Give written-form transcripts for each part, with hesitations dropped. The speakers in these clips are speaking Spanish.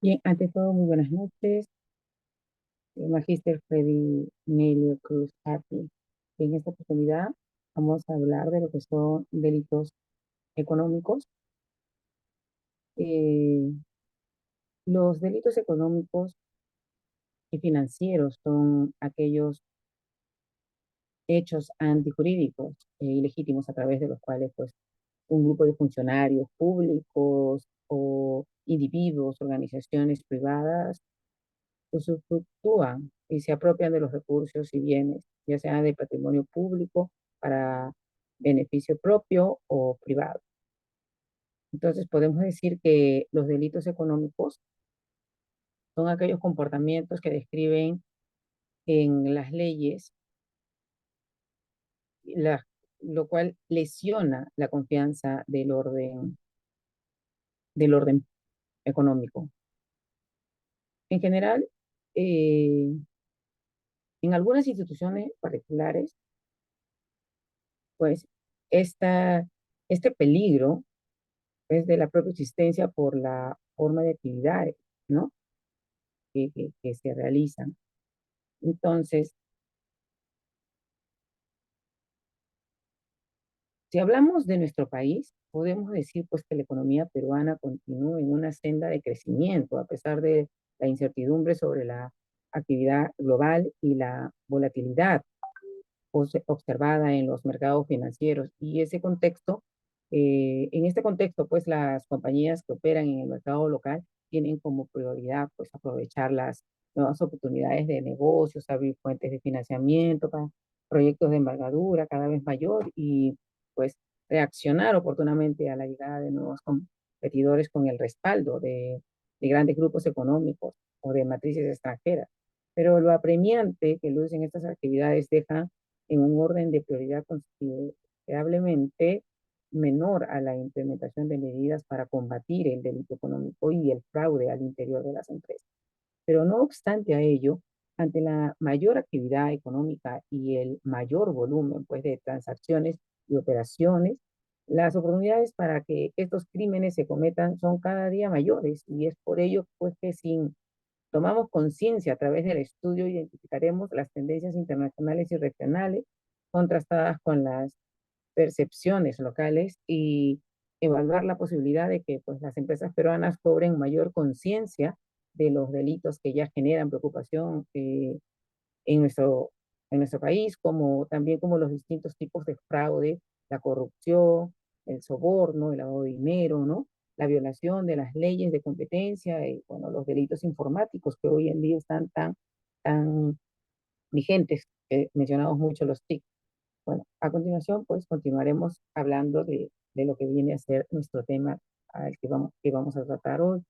Bien, ante todo, muy buenas noches. Magíster Freddy Nelio Cruz Happy. En esta oportunidad vamos a hablar de lo que son delitos económicos. Eh, los delitos económicos y financieros son aquellos hechos antijurídicos e ilegítimos a través de los cuales pues, un grupo de funcionarios públicos o individuos, organizaciones privadas usufructúan y se apropian de los recursos y bienes, ya sea de patrimonio público para beneficio propio o privado. Entonces, podemos decir que los delitos económicos son aquellos comportamientos que describen en las leyes, la- lo cual lesiona la confianza del orden económico. En general, eh, en algunas instituciones particulares, pues este peligro es de la propia existencia por la forma de actividades, ¿no? Que se realizan. Entonces, si hablamos de nuestro país, podemos decir pues que la economía peruana continúa en una senda de crecimiento a pesar de la incertidumbre sobre la actividad global y la volatilidad observada en los mercados financieros. Y en este contexto, pues las compañías que operan en el mercado local tienen como prioridad, pues aprovechar las nuevas oportunidades de negocios, abrir fuentes de financiamiento para proyectos de envergadura cada vez mayor y pues reaccionar oportunamente a la llegada de nuevos competidores con el respaldo de grandes grupos económicos o de matrices extranjeras. Pero lo apremiante que lucen estas actividades deja en un orden de prioridad considerablemente menor a la implementación de medidas para combatir el delito económico y el fraude al interior de las empresas. Pero no obstante a ello, ante la mayor actividad económica y el mayor volumen pues, de transacciones y operaciones, las oportunidades para que estos crímenes se cometan son cada día mayores y es por ello pues que sin tomamos conciencia a través del estudio, identificaremos las tendencias internacionales y regionales contrastadas con las percepciones locales y evaluar la posibilidad de que pues, las empresas peruanas cobren mayor conciencia de los delitos que ya generan preocupación en nuestro, en nuestro país, como también como los distintos tipos de fraude, la corrupción, el soborno, el lavado de dinero, ¿no? La violación de las leyes de competencia y, bueno, los delitos informáticos que hoy en día están tan vigentes, mencionamos mucho los TIC. Bueno, a continuación, pues continuaremos hablando de lo que viene a ser nuestro tema al que vamos a tratar hoy.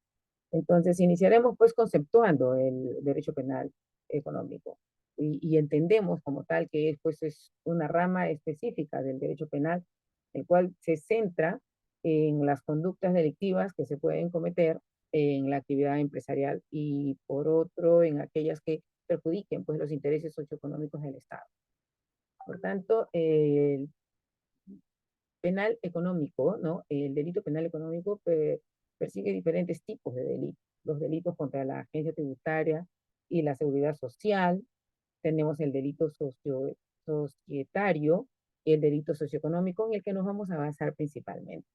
Entonces, iniciaremos pues conceptuando el derecho penal económico y entendemos como tal que pues, es una rama específica del derecho penal, el cual se centra en las conductas delictivas que se pueden cometer en la actividad empresarial y por otro en aquellas que perjudiquen pues los intereses socioeconómicos del Estado. Por tanto, el penal económico, ¿no? El delito penal económico persigue diferentes tipos de delitos. Los delitos contra la agencia tributaria y la seguridad social. Tenemos el delito societario y el delito socioeconómico en el que nos vamos a basar principalmente.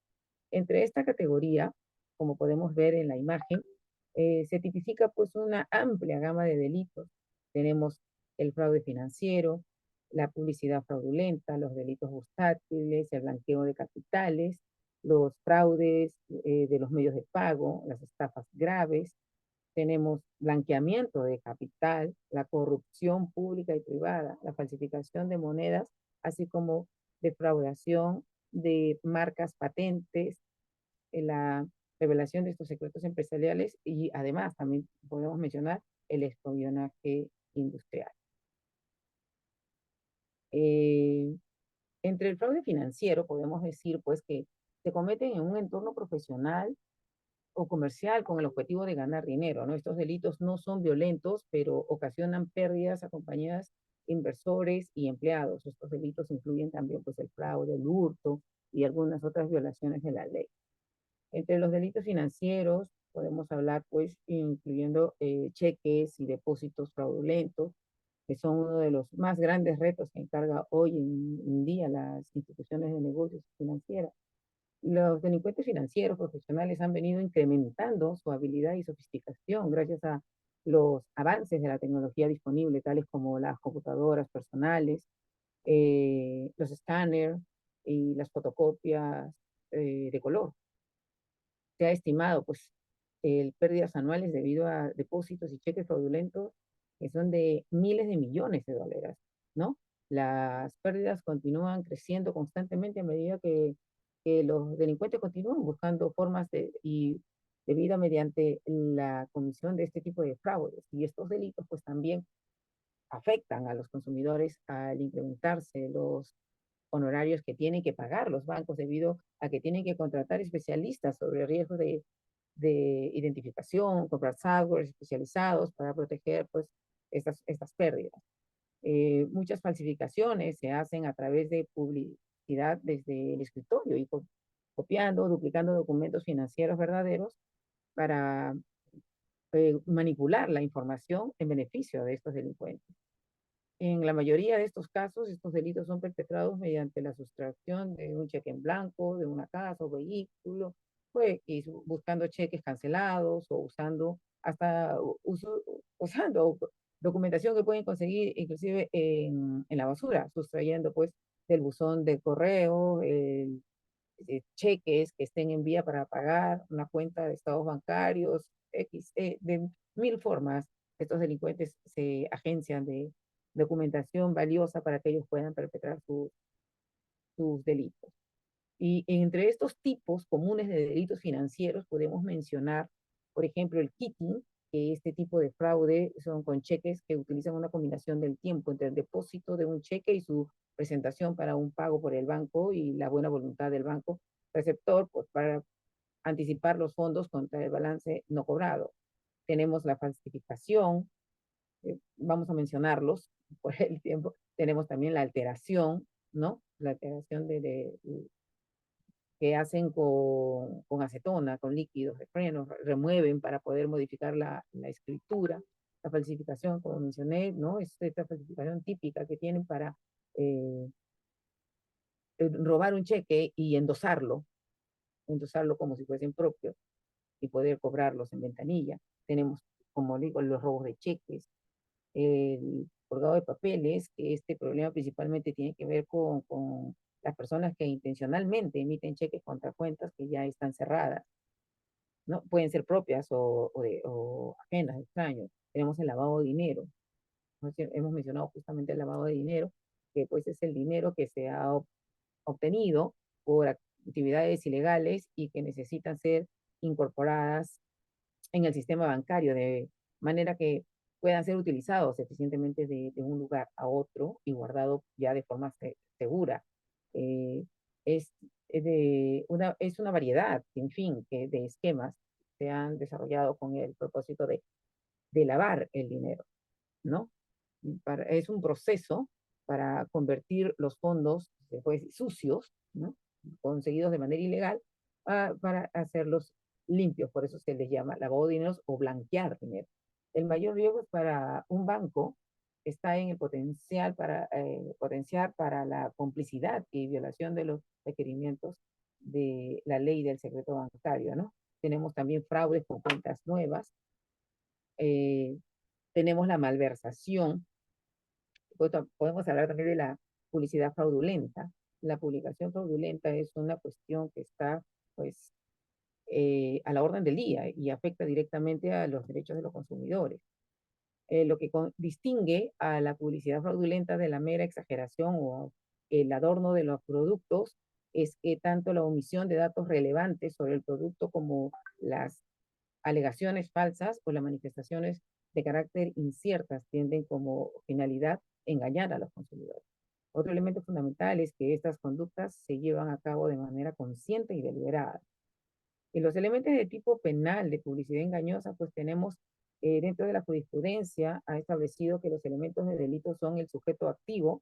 Entre esta categoría, como podemos ver en la imagen, se tipifica pues una amplia gama de delitos. Tenemos el fraude financiero, la publicidad fraudulenta, los delitos bursátiles, el blanqueo de capitales, los fraudes de los medios de pago, las estafas graves, tenemos blanqueamiento de capital, la corrupción pública y privada, la falsificación de monedas, así como defraudación de marcas patentes, la revelación de estos secretos empresariales y además también podemos mencionar el espionaje industrial. Eh, Entre el fraude financiero podemos decir pues que se cometen en un entorno profesional o comercial con el objetivo de ganar dinero, ¿no? Estos delitos no son violentos, pero ocasionan pérdidas a compañías, inversores y empleados. Estos delitos incluyen también pues el fraude, el hurto y algunas otras violaciones de la ley. Entre los delitos financieros Podemos hablar, pues, incluyendo cheques y depósitos fraudulentos, que son uno de los más grandes retos que encarga hoy en día las instituciones de negocios financieras. Los delincuentes financieros profesionales han venido incrementando su habilidad y sofisticación gracias a los avances de la tecnología disponible, tales como las computadoras personales, los escáneres y las fotocopias de color. Se ha estimado, pues, pérdidas anuales debido a depósitos y cheques fraudulentos que son de miles de millones de dólares, ¿no? Las pérdidas continúan creciendo constantemente a medida que los delincuentes continúan buscando formas de vida mediante la comisión de este tipo de fraudes. Y estos delitos, pues, también afectan a los consumidores al incrementarse los honorarios que tienen que pagar los bancos debido a que tienen que contratar especialistas sobre riesgos de identificación, comprar software especializados para proteger, pues, estas pérdidas. Muchas falsificaciones se hacen a través de publicidad desde el escritorio y copiando, duplicando documentos financieros verdaderos para manipular la información en beneficio de estos delincuentes. En la mayoría de estos casos, estos delitos son perpetrados mediante la sustracción de un cheque en blanco, de una casa o vehículo, pues, y buscando cheques cancelados o usando hasta usando documentación que pueden conseguir inclusive en la basura, sustrayendo pues del buzón de correo, cheques que estén en vía para pagar, una cuenta de estados bancarios, de mil formas. Estos delincuentes se agencian de documentación valiosa para que ellos puedan perpetrar sus delitos. Y entre estos tipos comunes de delitos financieros podemos mencionar, por ejemplo, el kitting, que este tipo de fraude son con cheques que utilizan una combinación del tiempo entre el depósito de un cheque y su presentación para un pago por el banco y la buena voluntad del banco receptor, pues, para anticipar los fondos contra el balance no cobrado. Tenemos la falsificación, vamos a mencionarlos por el tiempo. Tenemos también la alteración, ¿no? La alteración que hacen con acetona, con líquidos de freno, remueven para poder modificar la escritura. La falsificación, como mencioné, ¿no? Es esta falsificación típica que tienen para eh, robar un cheque y endosarlo como si fuesen propios y poder cobrarlos en ventanilla. Tenemos, como digo, los robos de cheques, el colgado de papeles, que este problema principalmente tiene que ver con las personas que intencionalmente emiten cheques contra cuentas que ya están cerradas, ¿no? Pueden ser propias o ajenas, extraños. Tenemos el lavado de dinero, ¿no? Hemos mencionado justamente el lavado de dinero, que pues es el dinero que se ha obtenido por actividades ilegales y que necesitan ser incorporadas en el sistema bancario, de manera que puedan ser utilizados eficientemente de un lugar a otro y guardado ya de forma segura. Eh, es, es una variedad, en fin, de esquemas se han desarrollado con el propósito de lavar el dinero, ¿no? Es un proceso para convertir los fondos pues, sucios, ¿no? Conseguidos de manera ilegal, para hacerlos limpios. Por eso se les llama lavado de dinero o blanquear dinero. El mayor riesgo es para un banco está en el potencial para potenciar para la complicidad y violación de los requerimientos de la ley del secreto bancario, ¿no? Tenemos también fraudes con cuentas nuevas, eh, tenemos la malversación, podemos hablar también de la publicidad fraudulenta. La publicación fraudulenta es una cuestión que está, pues, a la orden del día y afecta directamente a los derechos de los consumidores. Lo que distingue a la publicidad fraudulenta de la mera exageración o el adorno de los productos es que tanto la omisión de datos relevantes sobre el producto como las alegaciones falsas o las manifestaciones de carácter inciertas tienden como finalidad engañar a los consumidores. Otro elemento fundamental es que estas conductas se llevan a cabo de manera consciente y deliberada. En los elementos de tipo penal de publicidad engañosa, pues tenemos dentro de la jurisprudencia ha establecido que los elementos de delito son el sujeto activo,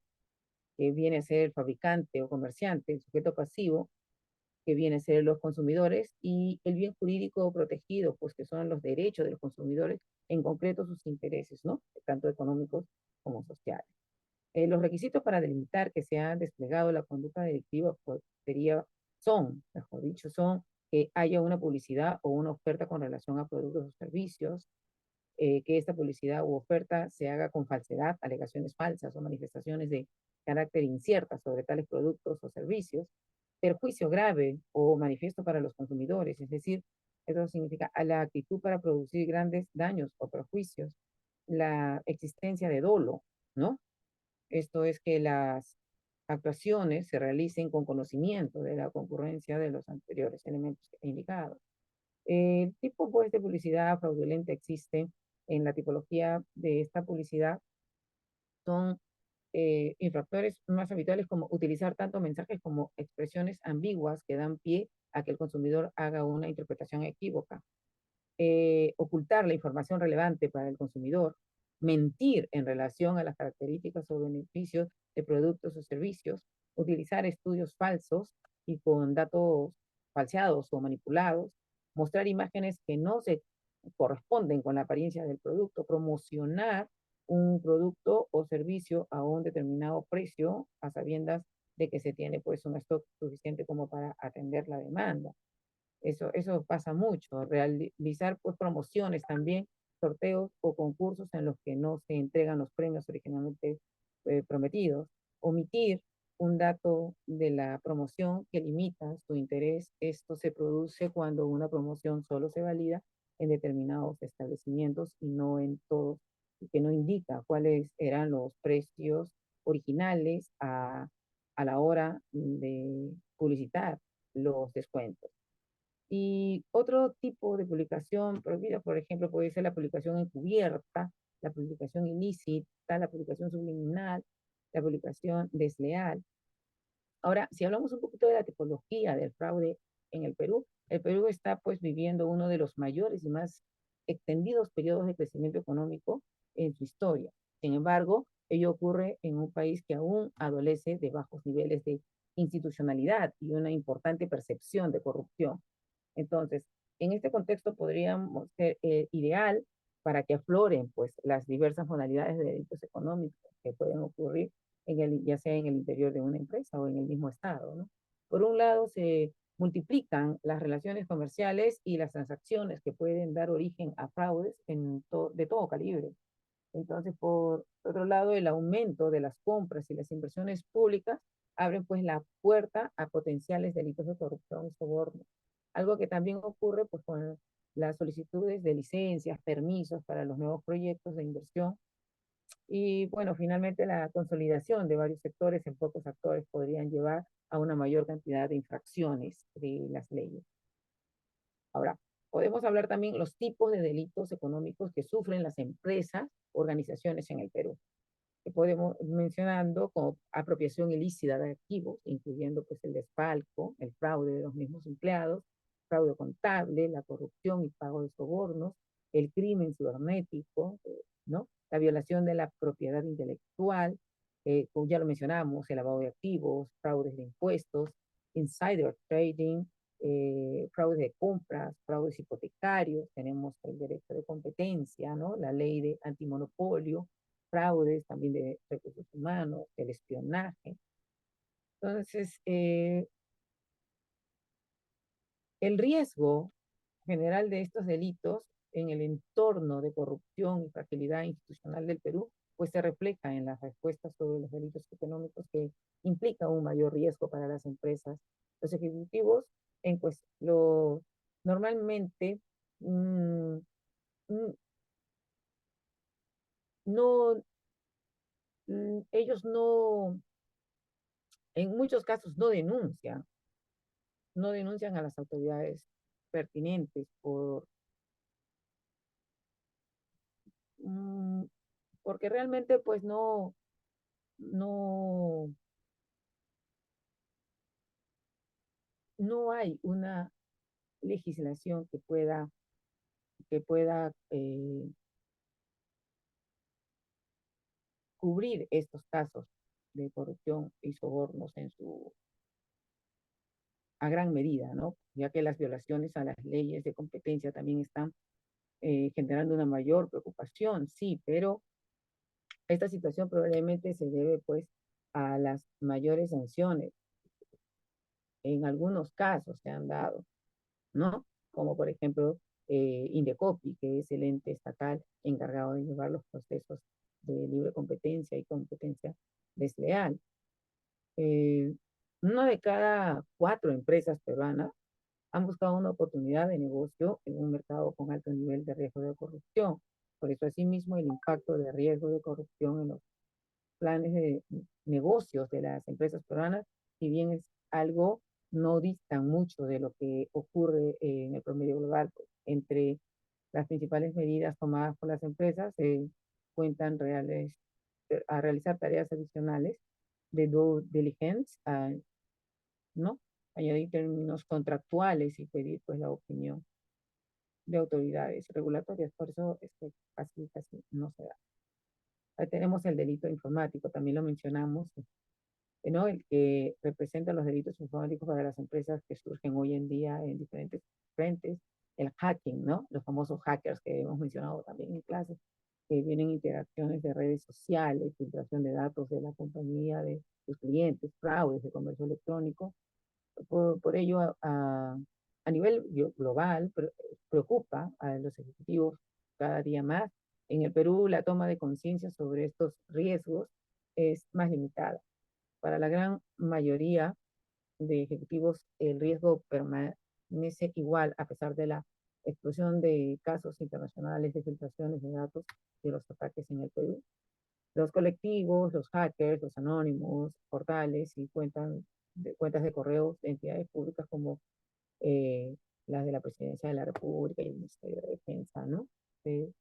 que viene a ser el fabricante o comerciante, el sujeto pasivo, que viene a ser los consumidores, y el bien jurídico protegido, pues que son los derechos de los consumidores, en concreto sus intereses, ¿no? Tanto económicos como sociales. Los requisitos para delimitar que se ha desplegado la conducta delictiva pues, mejor dicho, son que haya una publicidad o una oferta con relación a productos o servicios, que esta publicidad u oferta se haga con falsedad, alegaciones falsas o manifestaciones de carácter incierta sobre tales productos o servicios, perjuicio grave o manifiesto para los consumidores, es decir, eso significa a la actitud para producir grandes daños o perjuicios, la existencia de dolo, ¿no? Esto es que las actuaciones se realicen con conocimiento de la concurrencia de los anteriores elementos indicados. El tipo pues, de publicidad fraudulenta existe en la tipología de esta publicidad. Son infractores más habituales como utilizar tanto mensajes como expresiones ambiguas que dan pie a que el consumidor haga una interpretación equívoca, ocultar la información relevante para el consumidor, mentir en relación a las características o beneficios de productos o servicios, utilizar estudios falsos y con datos falseados o manipulados, mostrar imágenes que no se corresponden con la apariencia del producto, promocionar un producto o servicio a un determinado precio a sabiendas de que se tiene pues un stock suficiente como para atender la demanda. Eso pasa mucho. Realizar pues promociones también, sorteos o concursos en los que no se entregan los premios originalmente prometidos. Omitir un dato de la promoción que limita su interés. Esto se produce cuando una promoción solo se valida en determinados establecimientos y no en todos, y que no indica cuáles eran los precios originales a la hora de publicitar los descuentos. Y otro tipo de publicación prohibida, por ejemplo, puede ser la publicación encubierta, la publicación ilícita, la publicación subliminal, la publicación desleal. Ahora, si hablamos un poquito de la tipología del fraude en el Perú está pues viviendo uno de los mayores y más extendidos periodos de crecimiento económico en su historia. Sin embargo, ello ocurre en un país que aún adolece de bajos niveles de institucionalidad y una importante percepción de corrupción. Entonces, en este contexto podríamos ser ideal para que afloren pues las diversas modalidades de delitos económicos que pueden ocurrir ya sea en el interior de una empresa o en el mismo estado, ¿no? Por un lado, se multiplican las relaciones comerciales y las transacciones que pueden dar origen a fraudes de todo calibre. Entonces, por otro lado, el aumento de las compras y las inversiones públicas abren pues la puerta a potenciales delitos de corrupción y soborno. Algo que también ocurre pues con las solicitudes de licencias, permisos para los nuevos proyectos de inversión y bueno, finalmente la consolidación de varios sectores en pocos actores podrían llevar a una mayor cantidad de infracciones de las leyes. Ahora, podemos hablar también los tipos de delitos económicos que sufren las empresas, organizaciones en el Perú. Que podemos mencionando como apropiación ilícita de activos, incluyendo pues el desfalco, el fraude de los mismos empleados, fraude contable, la corrupción y pago de sobornos, el crimen cibernético, ¿no? La violación de la propiedad intelectual, como ya lo mencionamos, el lavado de activos, fraudes de impuestos, insider trading, fraudes de compras, fraudes hipotecarios, tenemos el derecho de competencia, ¿no? La ley de antimonopolio, fraudes también de recursos humanos, el espionaje. Entonces, el riesgo general de estos delitos en el entorno de corrupción y fragilidad institucional del Perú, pues se refleja en las respuestas sobre los delitos económicos que implica un mayor riesgo para las empresas. Los ejecutivos pues, normalmente mmm, no, ellos no, en muchos casos no denuncian a las autoridades pertinentes mm, porque realmente pues no, no hay una legislación que pueda cubrir estos casos de corrupción y sobornos a gran medida, ¿no? Ya que las violaciones a las leyes de competencia también están generando una mayor preocupación, sí, pero esta situación probablemente se debe pues a las mayores sanciones. En algunos casos se han dado, ¿no? Como por ejemplo Indecopi, que es el ente estatal encargado de llevar los procesos de libre competencia y competencia desleal. Eh, una de cada 4 empresas peruanas han buscado una oportunidad de negocio en un mercado con alto nivel de riesgo de corrupción. Por eso, asimismo, el impacto de riesgo de corrupción en los planes de negocios de las empresas peruanas, si bien es algo, no distan mucho de lo que ocurre en el promedio global. Pues, entre las principales medidas tomadas por las empresas se cuentan a realizar tareas adicionales de due diligence, ¿no? Añadir términos contractuales y pedir pues la opinión de autoridades regulatorias. Por eso es que casi no se da. Ahí tenemos el delito informático, también lo mencionamos, ¿no? El que representa los delitos informáticos para las empresas que surgen hoy en día en diferentes frentes. El hacking, ¿no? Los famosos hackers que hemos mencionado también en clase, que vienen interacciones de redes sociales, filtración de datos de la compañía, de sus clientes, fraudes de comercio electrónico. Por ello, a nivel global, preocupa a los ejecutivos cada día más. En el Perú, la toma de conciencia sobre estos riesgos es más limitada. Para la gran mayoría de ejecutivos, el riesgo permanece igual a pesar de la explosión de casos internacionales de filtraciones de datos de los ataques en el Perú. Los colectivos, los hackers, los anónimos, portales y cuentas de correo de entidades públicas como eh, las de la Presidencia de la República y el Ministerio de Defensa, ¿no? Se,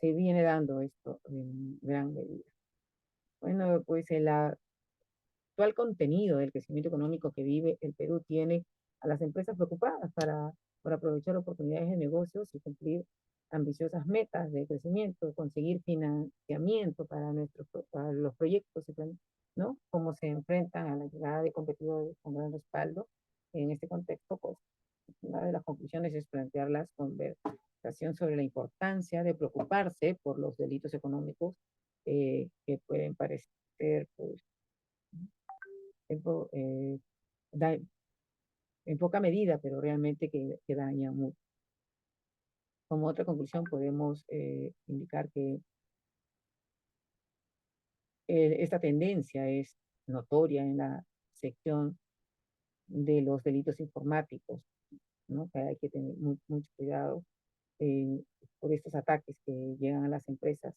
se viene dando esto en gran medida. Bueno, pues el actual contenido del crecimiento económico que vive el Perú tiene a las empresas preocupadas por aprovechar oportunidades de negocios y cumplir ambiciosas metas de crecimiento, conseguir financiamiento para los proyectos, ¿no? Cómo se enfrentan a la llegada de competidores con gran respaldo. En este contexto, pues, una de las conclusiones es plantear la conversación sobre la importancia de preocuparse por los delitos económicos que pueden parecer, pues, eh, da, en poca medida, pero realmente que daña mucho. Como otra conclusión, podemos indicar que esta tendencia es notoria en la sección de los delitos informáticos, ¿no? Que hay que tener mucho cuidado eh, por estos ataques que llegan a las empresas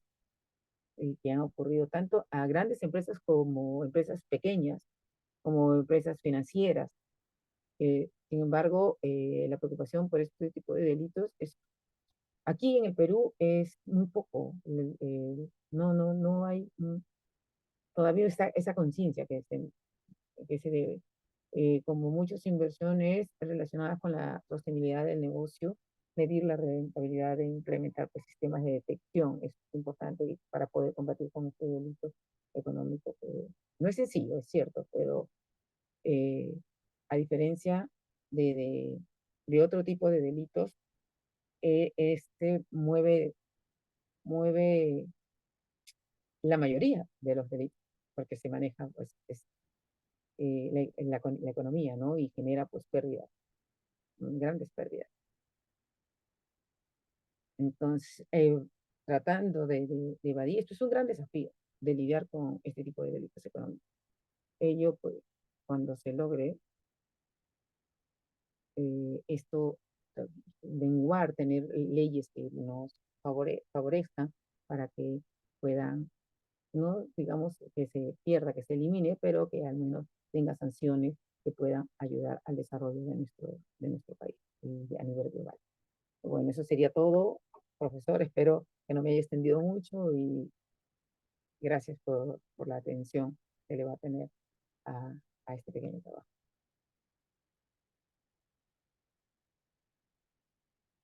y que han ocurrido tanto a grandes empresas como empresas pequeñas, como empresas financieras. Sin embargo, la preocupación por este tipo de delitos es aquí en el Perú es muy poco. No hay todavía esa conciencia que se debe. Como muchas inversiones relacionadas con la sostenibilidad del negocio, medir la rentabilidad de implementar pues, sistemas de detección es importante para poder combatir con este delito económico. No es sencillo, es cierto, pero eh, a diferencia de, de, de otro tipo de delitos, este mueve la mayoría de los delitos, porque se maneja pues, la economía, ¿no? Y genera pues pérdidas, grandes pérdidas. Entonces, tratando de evadir, esto es un gran desafío de lidiar con este tipo de delitos económicos. Ello, pues, cuando se logre esto, menguar, tener leyes que nos favorezcan para que puedan, no digamos que se pierda, que se elimine, pero que al menos tenga sanciones que puedan ayudar al desarrollo de nuestro país a nivel global. Bueno, eso sería todo, profesor. Espero que no me haya extendido mucho y gracias por la atención que le va a tener a este pequeño trabajo.